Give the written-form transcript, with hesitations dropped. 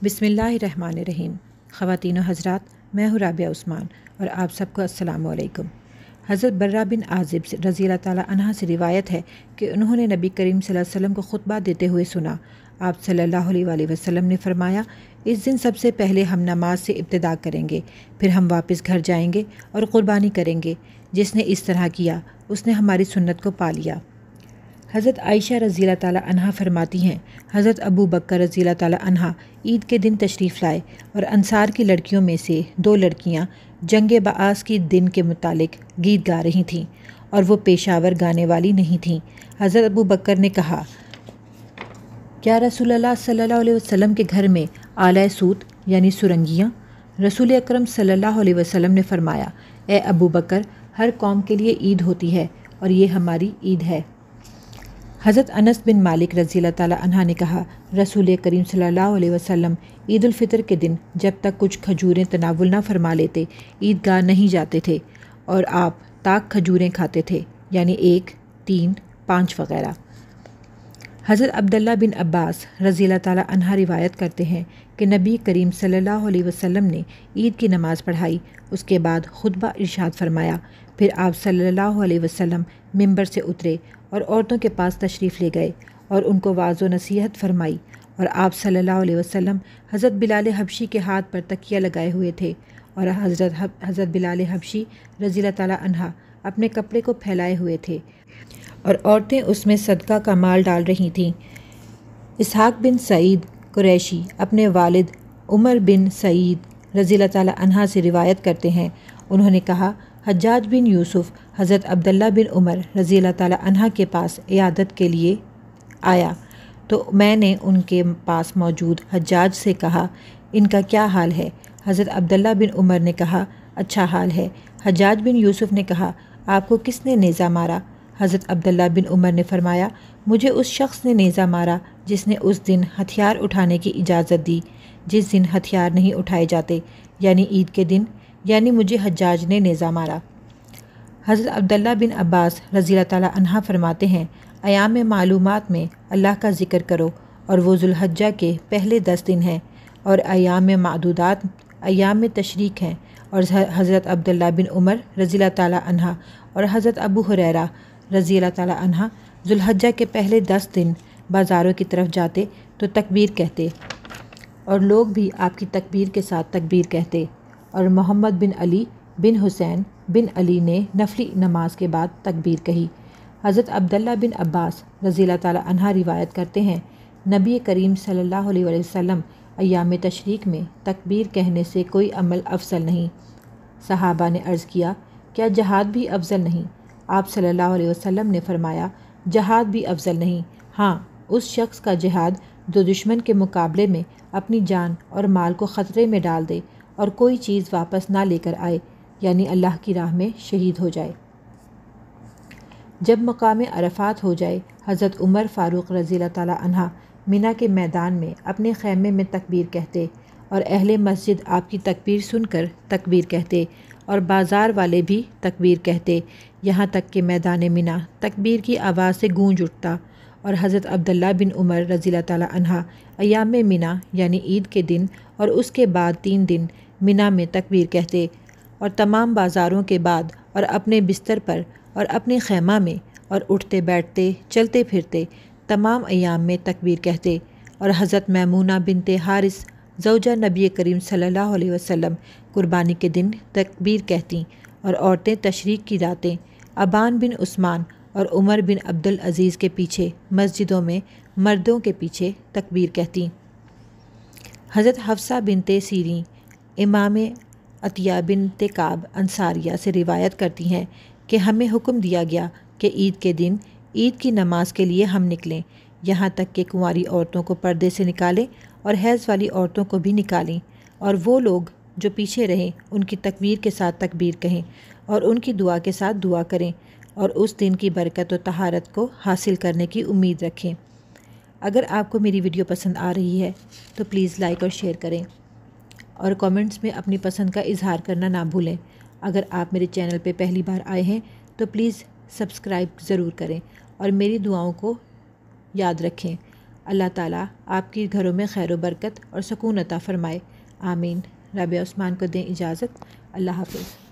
बिस्मिल्लाहिर्रहमानिर्रहीम। ख़वातीन व हज़रात, मैं हूँ राबिया उस्मान और आप सबको अस्सलामु अलैकुम। हज़रत बर्रा बिन आज़िब रज़ी अल्लाह ताला अन्हा से रिवायत है कि उन्होंने नबी करीम सल्लल्लाहु अलैहि वसल्लम को खुतबा देते हुए सुना। आप सल्लल्लाहु अलैहि वसल्लम ने फरमाया, इस दिन सबसे पहले हम नमाज से इब्तिदा करेंगे, फिर हम वापस घर जाएंगे और क़ुरबानी करेंगे। जिसने इस तरह किया उसने हमारी सुन्नत को पा लिया। हज़रत आयशा रज़ी अल्लाह ताला अन्हा फरमाती हैं, हज़रत अबू बकर रज़ी अल्लाह ताला अन्हा ईद के दिन तशरीफ़ लाए और अंसार की लड़कियों में से 2 लड़कियां जंग बआस की दिन के मुतालिक गीत गा रही थीं और वो पेशावर गाने वाली नहीं थीं। हज़रत अबू बकर ने कहा, क्या रसूलुल्लाह सल्लल्लाहु अलैहि वसल्लम के घर में आला सूत यानी सुरंगियाँ? रसूल अकरम सल्लल्लाहु अलैहि वसल्लम ने फरमाया, ए अबू बकर, हर कौम के लिए ईद होती है और ये हमारी ईद है। हज़रत अनस बिन मालिक रज़ी अल्लाह ताला अन्हा ने कहा, रसूल करीम सल्लल्लाहु अलैहि वसल्लम ईद उल फ़ितर के दिन जब तक कुछ खजूरें तनावुल ना फरमा लेते ईदगाह नहीं जाते थे और आप ताक खजूरें खाते थे, यानी 1, 3, 5 वग़ैरह। हज़रत अब्दुल्लाह बिन अब्बास रज़ी अल्लाह ताला अन्हा रिवायत करते हैं कि नबी करीम सल्लल्लाहु अलैहि वसल्लम ने ईद की नमाज़ पढ़ाई, उसके बाद खुतबा इरशाद फरमाया। फिर आप सल्लल्लाहु अलैहि वसल्लम मिंबर से उतरे और औरतों के पास तशरीफ़ ले गए और उनको वाज़ो नसीहत फरमाई और आप सल्लल्लाहु अलैहि वसल्लम हज़रत बिलाल हबशी के हाथ पर तकिया लगाए हुए थे और हज़रत बिलाल हबशी रज़ी अल्लाह ताला अन्हा अपने कपड़े को फैलाए हुए थे और औरतें उसमें सदका का माल डाल रही थीं। इसहाक बिन सईद कुरैशी अपने वालिद उमर बिन सईद रज़ी अल्लाह ताला अन्हा से रिवायत करते हैं, उन्होंने कहा, हज्जाज बिन यूसुफ हज़रत अब्दुल्लाह बिन उमर रज़ी अल्लाह ताला अन्हा के पास इयादत के लिए आया तो मैंने उनके पास मौजूद हज्जाज से कहा, इनका क्या हाल है? हज़रत अब्दुल्लाह बिन उमर ने कहा, अच्छा हाल है। हज्जाज बिन यूसुफ ने कहा, आपको किसने नेज़ा मारा? हज़रत अब्दुल्लाह बिन उमर ने फरमाया, मुझे उस शख्स ने नेज़ा मारा जिसने उस दिन हथियार उठाने की इजाज़त दी जिस दिन हथियार नहीं उठाए जाते, यानी ईद के दिन, यानी मुझे हज्जाज ने नेज़ा मारा। हज़रत अब्दुल्लाह बिन अब्बास रज़ी अल्लाह ताला अन्हा फरमाते हैं, अयाम मालूमात में अल्लाह का ज़िक्र करो और वो ज़ुल्हज्जा के पहले 10 दिन हैं और अयाम मादूदात अयाम तशरीक हैं। और हज़रत अब्दुल्लाह बिन उमर रज़ी अल्लाह ताला अन्हा और हज़रत अबू हुरैरा रज़ी अल्लाह ताला अन्हा ज़ुल्हज्जा के पहले 10 दिन बाज़ारों की तरफ जाते तो तकबीर कहते और लोग भी आपकी तकबीर के साथ तकबीर कहते। और मोहम्मद बिन अली बिन हुसैन बिन अली ने नफली नमाज के बाद तकबीर कही। हज़रत अब्दुल्लाह बिन अब्बास रज़ी अल्लाह ताला अन्हा रिवायत करते हैं, नबी करीम सल्लल्लाहु अलैहि वसल्लम अय्याम तशरीक में तकबीर कहने से कोई अमल अफजल नहीं। सहाबा ने अर्ज़ किया, क्या जहाद भी अफजल नहीं? आप सल्लल्लाहु अलैहि वसल्लम ने फरमाया, जहाद भी अफजल नहीं, हाँ उस शख्स का जिहाद जो दुश्मन के मुकाबले में अपनी जान और माल को ख़तरे में डाल दे और कोई चीज़ वापस ना लेकर आए, यानी अल्लाह की राह में शहीद हो जाए। जब मकाम अरफात हो जाए, हज़रत उमर फ़ारूक रज़ी अल्लाह ताला अन्हा मिना के मैदान में अपने ख़ैमे में तकबीर कहते और अहले मस्जिद आपकी तकबीर सुनकर तकबीर कहते और बाज़ार वाले भी तकबीर कहते, यहाँ तक कि मैदान मिना तकबीर की आवाज़ से गूंज उठता। और हज़रत अब्दुल्लाह बिन उमर रज़ी अल्लाह ताला अन्हा अय्याम मिना यानी ईद के दिन और उसके बाद 3 दिन मिना में तकबीर कहते और तमाम बाज़ारों के बाद और अपने बिस्तर पर और अपने खैमा में और उठते बैठते चलते फिरते तमाम अय्याम में तकबीर कहते। और हज़रत मैमूना बिनते हारिस ज़ौजा नबी करीम सल्लल्लाहु अलैहि वसल्लम कुर्बानी के दिन तकबीर कहती और औरतें तशरीक की रातें अबान बिन उस्मान और उमर बिन अब्दुल अज़ीज़ के पीछे मस्जिदों में मर्दों के पीछे तकबीर कहती। हज़रत हफ्सा बिनते सीरी इमाम अतिया बिनते काब अंसारिया से रिवायत करती हैं कि हमें हुक्म दिया गया कि ईद के दिन ईद की नमाज के लिए हम निकलें, यहाँ तक कि कुंवारी औरतों को पर्दे से निकालें और हैज़ वाली औरतों को भी निकालें और वो लोग जो पीछे रहें उनकी तकबीर के साथ तकबीर कहें और उनकी दुआ के साथ दुआ करें और उस दिन की बरकत और तहारत को हासिल करने की उम्मीद रखें। अगर आपको मेरी वीडियो पसंद आ रही है तो प्लीज़ लाइक और शेयर करें और कमेंट्स में अपनी पसंद का इजहार करना ना भूलें। अगर आप मेरे चैनल पे पहली बार आए हैं तो प्लीज़ सब्सक्राइब ज़रूर करें और मेरी दुआओं को याद रखें। اللہ تعالیٰ آپ کی گھروں میں خیر و برکت اور سکون عطا فرمائے، آمین۔ رابعہ عثمان کو دیں اجازت، اللہ حافظ۔